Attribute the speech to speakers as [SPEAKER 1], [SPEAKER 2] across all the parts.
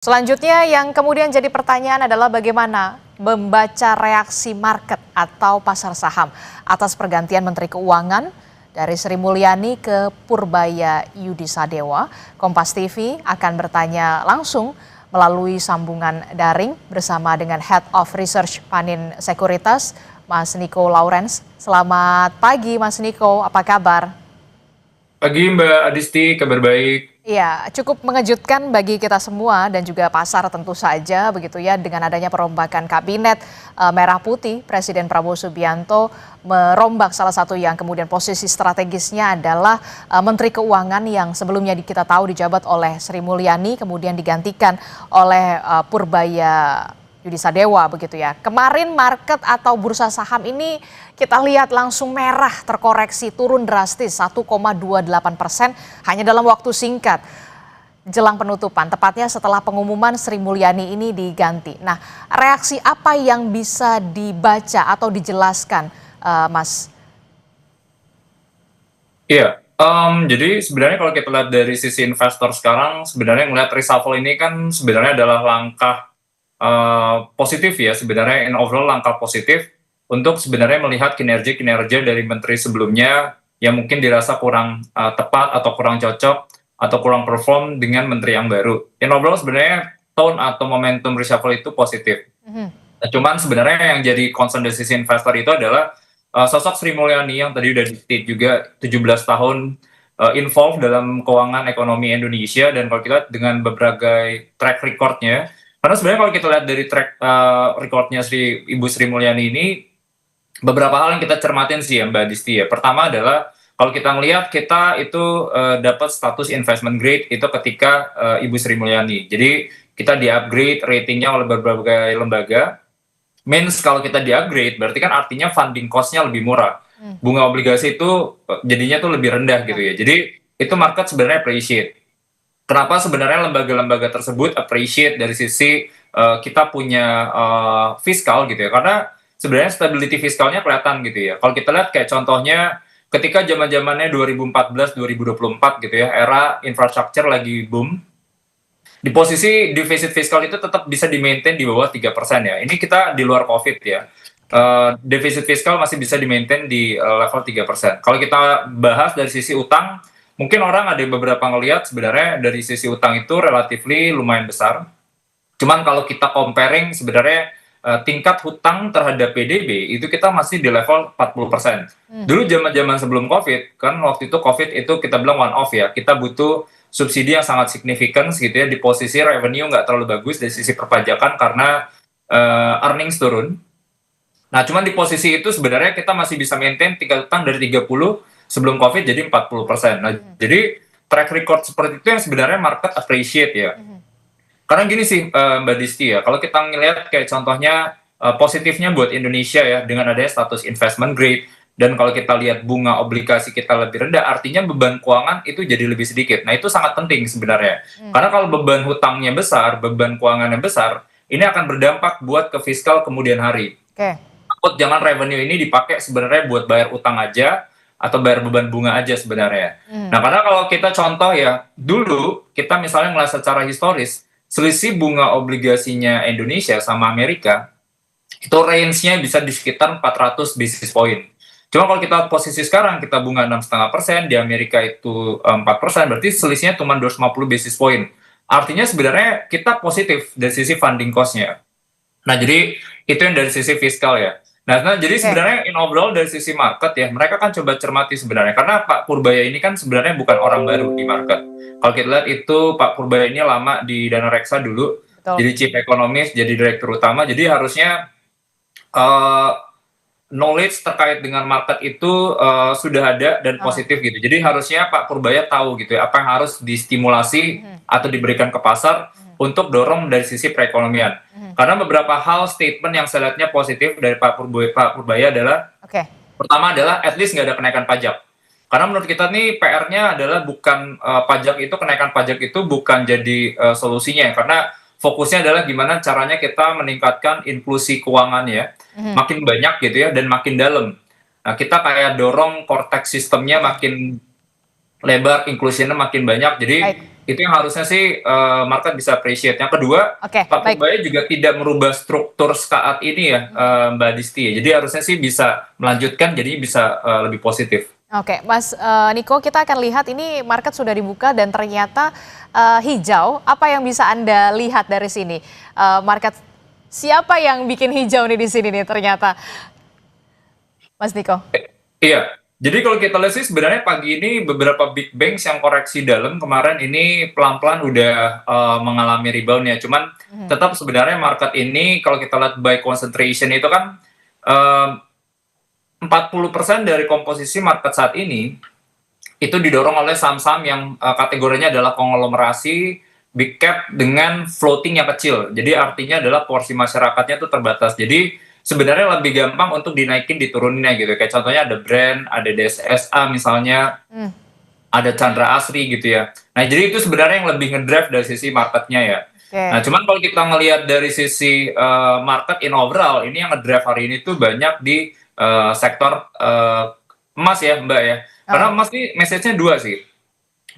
[SPEAKER 1] Selanjutnya yang kemudian jadi pertanyaan adalah bagaimana membaca reaksi market atau pasar saham atas pergantian Menteri Keuangan dari Sri Mulyani ke Purbaya Yudisadewa. Kompas TV akan bertanya langsung melalui sambungan daring bersama dengan Head of Research Panin Sekuritas, Mas Niko Lawrence. Selamat pagi Mas Niko, apa kabar?
[SPEAKER 2] Pagi Mbak Adisti, kabar baik.
[SPEAKER 1] Iya, cukup mengejutkan bagi kita semua dan juga pasar tentu saja begitu ya dengan adanya perombakan kabinet merah putih. Presiden Prabowo Subianto merombak salah satu yang kemudian posisi strategisnya adalah Menteri Keuangan yang sebelumnya kita tahu dijabat oleh Sri Mulyani kemudian digantikan oleh Purbaya Yudisadewa begitu ya. Kemarin market atau bursa saham ini kita lihat langsung merah terkoreksi turun drastis 1,28% hanya dalam waktu singkat jelang penutupan, tepatnya setelah pengumuman Sri Mulyani ini diganti. Nah, reaksi apa yang bisa dibaca atau dijelaskan, Mas?
[SPEAKER 2] Iya, jadi sebenarnya kalau kita lihat dari sisi investor sekarang, sebenarnya ngelihat reshuffle ini kan sebenarnya adalah langkah positif ya, sebenarnya in overall langkah positif untuk sebenarnya melihat kinerja-kinerja dari menteri sebelumnya yang mungkin dirasa kurang tepat atau kurang cocok atau kurang perform dengan menteri yang baru. In overall sebenarnya tone atau momentum reshuffle itu positif.
[SPEAKER 1] Mhm.
[SPEAKER 2] Nah, cuman sebenarnya yang jadi concern dari sisi investor itu adalah sosok Sri Mulyani yang tadi udah di-state juga 17 tahun involved dalam keuangan ekonomi Indonesia, dan kalau kita lihat dengan berbagai track recordnya, karena sebenarnya kalau kita lihat dari track recordnya Ibu Sri Mulyani ini, beberapa hal yang kita cermatin sih ya Mbak Disti ya. Pertama adalah kalau kita ngelihat kita itu dapat status investment grade itu ketika Ibu Sri Mulyani. Jadi kita di-upgrade ratingnya oleh berbagai lembaga. Means kalau kita di-upgrade berarti kan artinya funding cost-nya lebih murah. Bunga obligasi itu jadinya tuh lebih rendah gitu ya. Jadi itu market sebenarnya appreciate. Kenapa sebenarnya lembaga-lembaga tersebut appreciate dari sisi kita punya fiskal gitu ya. Karena sebenarnya stability fiskalnya kelihatan gitu ya. Kalau kita lihat kayak contohnya ketika zaman-zamannya 2014 2024 gitu ya, era infrastruktur lagi boom, di posisi defisit fiskal itu tetap bisa di-maintain di bawah 3% ya. Ini kita di luar COVID ya. Defisit fiskal masih bisa di-maintain di level 3%. Kalau kita bahas dari sisi utang, mungkin orang ada beberapa ngelihat sebenarnya dari sisi utang itu relatifly lumayan besar. Cuman kalau kita comparing sebenarnya tingkat hutang terhadap PDB itu kita masih di level 40%. Dulu zaman-zaman sebelum COVID, kan waktu itu COVID itu kita bilang one off ya, kita butuh subsidi yang sangat signifikan gitu ya, di posisi revenue nggak terlalu bagus dari sisi perpajakan karena earnings turun. Nah, cuman di posisi itu sebenarnya kita masih bisa maintain tingkat hutang dari 30 sebelum COVID jadi 40%. Nah, jadi track record seperti itu yang sebenarnya market appreciate ya. Karena gini sih Mbak Disti ya, kalau kita ngelihat kayak contohnya positifnya buat Indonesia ya dengan adanya status investment grade, dan kalau kita lihat bunga obligasi kita lebih rendah, artinya beban keuangan itu jadi lebih sedikit. Nah, itu sangat penting sebenarnya. Karena kalau beban hutangnya besar, beban keuangannya besar, ini akan berdampak buat ke fiskal kemudian hari.
[SPEAKER 1] Oke.
[SPEAKER 2] Takut jangan revenue ini dipakai sebenarnya buat bayar utang aja atau bayar beban bunga aja sebenarnya. Nah, karena kalau kita contoh ya, dulu kita misalnya ngelihat secara historis, selisih bunga obligasinya Indonesia sama Amerika itu range-nya bisa di sekitar 400 basis point. Cuma kalau kita posisi sekarang kita bunga 6,5%, di Amerika itu 4%, berarti selisihnya cuma 250 basis point. Artinya sebenarnya kita positif dari sisi funding cost-nya. Nah, jadi itu yang dari sisi fiskal ya. Nah, jadi
[SPEAKER 1] Oke.
[SPEAKER 2] sebenarnya in overall dari sisi market ya, mereka kan coba cermati sebenarnya. Karena Pak Purbaya ini kan sebenarnya bukan orang baru di market. Kalau kita lihat itu Pak Purbaya ini lama di Dana Reksa dulu,
[SPEAKER 1] Betul.
[SPEAKER 2] jadi chief economist, jadi direktur utama. Jadi harusnya eh, knowledge terkait dengan market itu sudah ada dan
[SPEAKER 1] Ah.
[SPEAKER 2] positif gitu. Jadi harusnya Pak Purbaya tahu gitu ya, apa yang harus distimulasi atau diberikan ke pasar untuk dorong dari sisi perekonomian. Karena beberapa hal statement yang saya lihatnya positif dari Pak Purbaya adalah,
[SPEAKER 1] Oke.
[SPEAKER 2] pertama adalah at least nggak ada kenaikan pajak. Karena menurut kita nih PR-nya adalah bukan pajak itu, kenaikan pajak itu bukan jadi solusinya, karena fokusnya adalah gimana caranya kita meningkatkan inklusi keuangan ya, makin banyak gitu ya dan makin dalam. Nah, kita kayak dorong cortex sistemnya
[SPEAKER 1] Oke.
[SPEAKER 2] makin lebar, inklusinya makin banyak. Jadi
[SPEAKER 1] Baik.
[SPEAKER 2] Itu yang harusnya sih market bisa appreciate. Yang kedua,
[SPEAKER 1] Oke,
[SPEAKER 2] Pak
[SPEAKER 1] baik.
[SPEAKER 2] Purbaya juga tidak merubah struktur saat ini ya, Mbak Disti ya. Jadi harusnya sih bisa melanjutkan, jadinya bisa lebih positif.
[SPEAKER 1] Oke, Mas Niko, kita akan lihat ini market sudah dibuka dan ternyata hijau. Apa yang bisa Anda lihat dari sini? Market siapa yang bikin hijau nih di sini nih ternyata, Mas Niko?
[SPEAKER 2] Iya, jadi kalau kita lihat sih sebenarnya pagi ini beberapa big banks yang koreksi dalam kemarin ini pelan-pelan udah mengalami rebound ya. Cuman tetap sebenarnya market ini kalau kita lihat by concentration itu kan eh, 40% dari komposisi market saat ini itu didorong oleh saham-saham yang kategorinya adalah konglomerasi big cap dengan floating yang kecil. Jadi artinya adalah porsi masyarakatnya itu terbatas. Jadi sebenarnya lebih gampang untuk dinaikin dituruninnya gitu. Kayak contohnya ada brand, ada DSSA misalnya,
[SPEAKER 1] Hmm,
[SPEAKER 2] ada Chandra Asri gitu ya. Nah, jadi itu sebenarnya yang lebih ngedrive dari sisi marketnya ya. Nah,
[SPEAKER 1] oke,
[SPEAKER 2] cuman kalau kita ngelihat dari sisi market in overall, ini yang ngedrive hari ini tuh banyak di sektor emas ya, Mbak ya. Karena
[SPEAKER 1] oh,
[SPEAKER 2] emas ini message-nya dua sih.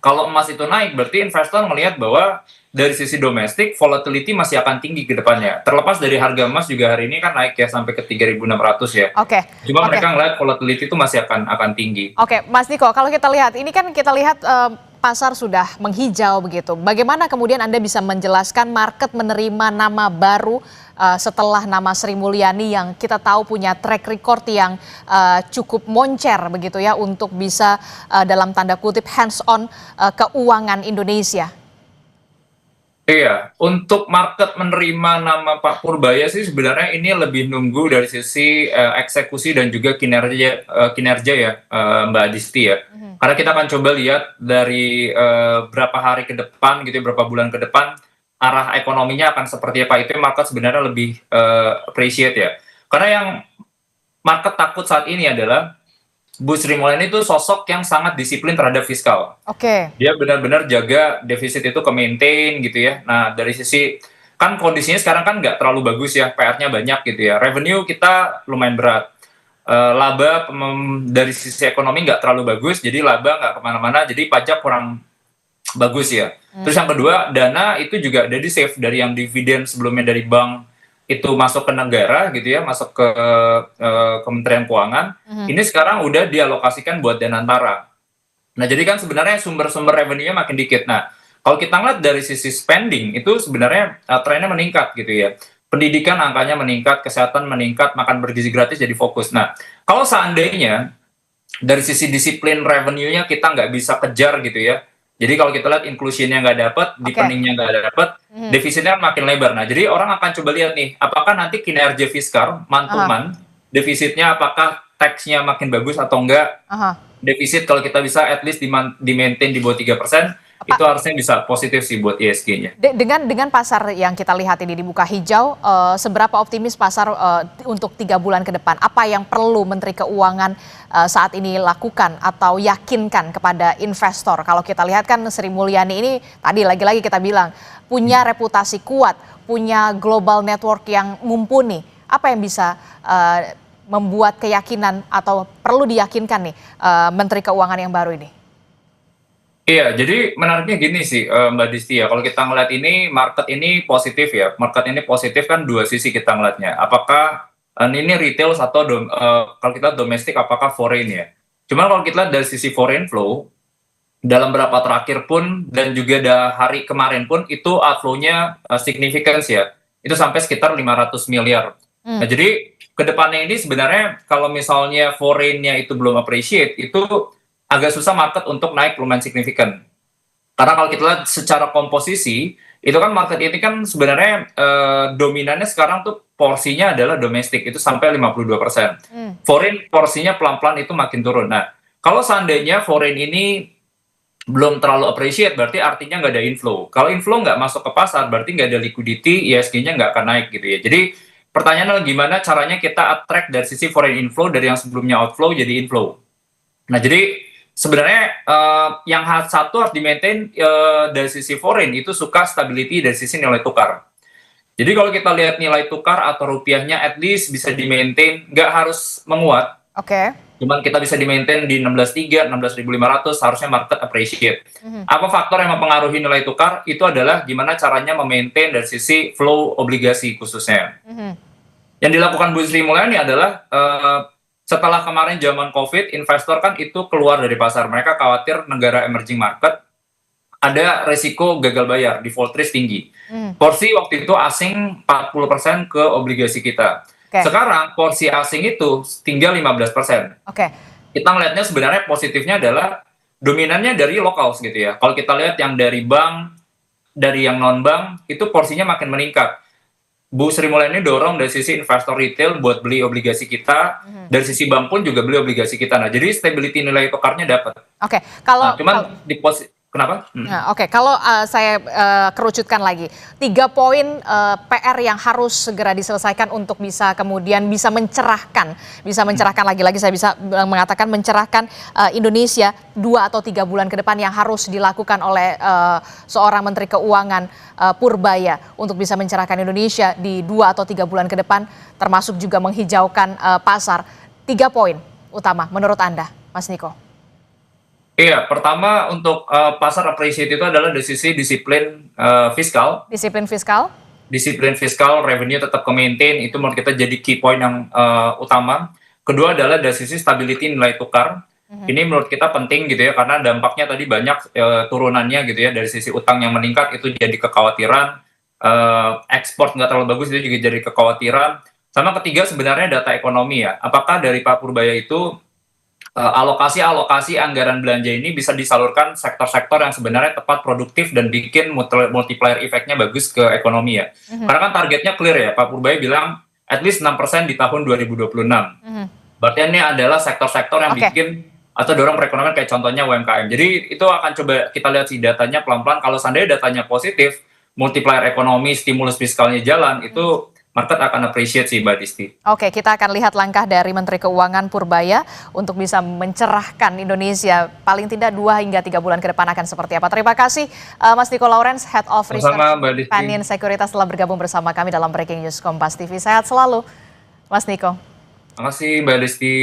[SPEAKER 2] Kalau emas itu naik, berarti investor melihat bahwa dari sisi domestik, volatility masih akan tinggi ke depannya. Terlepas dari harga emas juga hari ini kan naik ya sampai ke 3.600 ya.
[SPEAKER 1] oke,
[SPEAKER 2] Cuma
[SPEAKER 1] oke.
[SPEAKER 2] mereka ngelihat volatility itu masih akan tinggi.
[SPEAKER 1] Oke, Mas Niko, kalau kita lihat, ini kan kita lihat pasar sudah menghijau begitu. Bagaimana kemudian Anda bisa menjelaskan market menerima nama baru setelah nama Sri Mulyani yang kita tahu punya track record yang cukup moncer begitu ya untuk bisa dalam tanda kutip hands on keuangan Indonesia.
[SPEAKER 2] Iya, untuk market menerima nama Pak Purbaya sih sebenarnya ini lebih nunggu dari sisi eksekusi dan juga kinerja ya, Mbak Adisti ya. Karena kita akan coba lihat dari berapa hari ke depan gitu ya, berapa bulan ke depan arah ekonominya akan seperti apa. Itu yang market sebenarnya lebih appreciate ya. Karena yang market takut saat ini adalah Bu Sri Mulyani itu sosok yang sangat disiplin terhadap fiskal.
[SPEAKER 1] Oke,
[SPEAKER 2] Dia benar-benar jaga defisit itu ke maintain gitu ya. Nah, dari sisi kan kondisinya sekarang kan nggak terlalu bagus ya, PR-nya banyak gitu ya. Revenue kita lumayan berat. Laba dari sisi ekonomi nggak terlalu bagus, jadi laba nggak kemana-mana, jadi pajak kurang bagus ya. Terus yang kedua, dana itu juga dari save dari yang dividen sebelumnya dari bank itu masuk ke negara gitu ya, masuk ke Kementerian Keuangan. Ini sekarang udah dialokasikan buat Danantara. Nah, jadi kan sebenarnya sumber-sumber revenue-nya makin dikit. Nah, kalau kita ngeliat dari sisi spending, itu sebenarnya trennya meningkat gitu ya. Pendidikan angkanya meningkat, kesehatan meningkat, makan bergizi gratis jadi fokus. Nah, kalau seandainya dari sisi disiplin revenue-nya kita nggak bisa kejar gitu ya. Jadi kalau kita lihat inclusion-nya nggak dapat,
[SPEAKER 1] oke.
[SPEAKER 2] deepening-nya nggak dapat, defisitnya kan makin lebar. Nah, jadi orang akan coba lihat nih, apakah nanti kinerja fiskal, month to
[SPEAKER 1] Aha,
[SPEAKER 2] month, defisitnya apakah tax-nya makin bagus atau enggak,
[SPEAKER 1] aha.
[SPEAKER 2] defisit kalau kita bisa at least di maintain di bawah 3%, itu
[SPEAKER 1] Pak,
[SPEAKER 2] harusnya bisa positif sih buat ISG-nya.
[SPEAKER 1] dengan pasar yang kita lihat ini dibuka hijau, seberapa optimis pasar untuk 3 bulan ke depan? Apa yang perlu Menteri Keuangan saat ini lakukan atau yakinkan kepada investor? Kalau kita lihat kan Sri Mulyani ini tadi lagi-lagi kita bilang punya reputasi kuat, punya global network yang mumpuni. Apa yang bisa membuat keyakinan atau perlu diyakinkan nih Menteri Keuangan yang baru ini?
[SPEAKER 2] Iya, jadi menariknya gini sih, Mbak Disti ya, kalau kita ngeliat ini, market ini positif ya, market ini positif kan dua sisi kita ngeliatnya. Apakah ini retail atau kalau kita domestik, apakah foreign ya? Cuma kalau kita lihat dari sisi foreign flow, dalam beberapa terakhir pun, dan juga hari kemarin pun, itu outflow-nya significant ya. Itu sampai sekitar 500 miliar. Nah, jadi kedepannya ini sebenarnya kalau misalnya foreign-nya itu belum appreciate, itu agak susah market untuk naik lumayan signifikan. Karena kalau kita lihat secara komposisi, itu kan market ini kan sebenarnya dominannya sekarang tuh porsinya adalah domestik, itu sampai 52%. Foreign porsinya pelan-pelan itu makin turun. Nah, kalau seandainya foreign ini belum terlalu appreciate, berarti artinya nggak ada inflow. Kalau inflow nggak masuk ke pasar, berarti nggak ada liquidity, ISG-nya nggak akan naik gitu ya. Jadi pertanyaannya adalah gimana caranya kita attract dari sisi foreign inflow dari yang sebelumnya outflow jadi inflow. Nah, jadi sebenarnya yang satu harus di-maintain dari sisi foreign itu suka stability dari sisi nilai tukar. Jadi kalau kita lihat nilai tukar atau rupiahnya at least bisa di-maintain, nggak harus menguat,
[SPEAKER 1] Oke.
[SPEAKER 2] Cuman kita bisa di-maintain di 16.300, 16.500, harusnya market appreciate.
[SPEAKER 1] Mhm.
[SPEAKER 2] Apa faktor yang mempengaruhi nilai tukar? Itu adalah gimana caranya memaintain dari sisi flow obligasi khususnya.
[SPEAKER 1] Mhm.
[SPEAKER 2] Yang dilakukan Bu Sri Mulyani adalah setelah kemarin zaman COVID, investor kan itu keluar dari pasar. Mereka khawatir negara emerging market ada resiko gagal bayar, default risk tinggi.
[SPEAKER 1] Mhm.
[SPEAKER 2] Porsi waktu itu asing 40% ke obligasi kita.
[SPEAKER 1] Oke.
[SPEAKER 2] Sekarang porsi asing itu tinggal 15%.
[SPEAKER 1] Oke.
[SPEAKER 2] Kita ngelihatnya sebenarnya positifnya adalah dominannya dari lokal gitu ya. Kalau kita lihat yang dari bank, dari yang non bank, itu porsinya makin meningkat. Bu Sri Mulyani dorong dari sisi investor retail buat beli obligasi kita,
[SPEAKER 1] Mhm.
[SPEAKER 2] dari sisi bank pun juga beli obligasi kita. Nah, jadi stability nilai tukarnya dapat.
[SPEAKER 1] Oke.
[SPEAKER 2] Nah,
[SPEAKER 1] Kalau
[SPEAKER 2] cuman di kenapa?
[SPEAKER 1] Nah, oke, kalau saya kerucutkan lagi, 3 poin PR yang harus segera diselesaikan untuk bisa kemudian bisa mencerahkan lagi-lagi saya bisa mengatakan mencerahkan Indonesia 2 atau 3 bulan ke depan yang harus dilakukan oleh seorang Menteri Keuangan Purbaya untuk bisa mencerahkan Indonesia di 2 atau 3 bulan ke depan, termasuk juga menghijaukan pasar. 3 poin utama menurut Anda, Mas Niko.
[SPEAKER 2] Iya, pertama untuk pasar appreciate itu adalah dari sisi disiplin fiskal.
[SPEAKER 1] Disiplin fiskal.
[SPEAKER 2] Revenue tetap ke-maintain, itu menurut kita jadi key point yang utama. Kedua adalah dari sisi stability nilai tukar. Ini menurut kita penting gitu ya, karena dampaknya tadi banyak turunannya gitu ya, dari sisi utang yang meningkat itu jadi kekhawatiran, ekspor nggak terlalu bagus itu juga jadi kekhawatiran. Sama ketiga sebenarnya data ekonomi ya, apakah dari Pak Purbaya itu alokasi anggaran belanja ini bisa disalurkan sektor-sektor yang sebenarnya tepat produktif dan bikin multiplier efeknya bagus ke ekonomi ya. Karena kan targetnya clear ya, Pak Purbaya bilang at least 6% di tahun 2026. Berarti ini adalah sektor-sektor yang bikin atau dorong perekonomian kayak contohnya UMKM. Jadi itu akan coba kita lihat sih datanya pelan-pelan. Kalau seandainya datanya positif, multiplier ekonomi, stimulus fiskalnya jalan, itu market akan appreciate sih Mbak Disti.
[SPEAKER 1] Oke, kita akan lihat langkah dari Menteri Keuangan Purbaya untuk bisa mencerahkan Indonesia paling tidak 2 hingga 3 bulan ke depan akan seperti apa. Terima kasih Mas Niko Lawrence, Head of Research Panin Sekuritas telah bergabung bersama kami dalam Breaking News Kompas TV. Sehat selalu, Mas Niko.
[SPEAKER 2] Terima kasih Mbak Disti.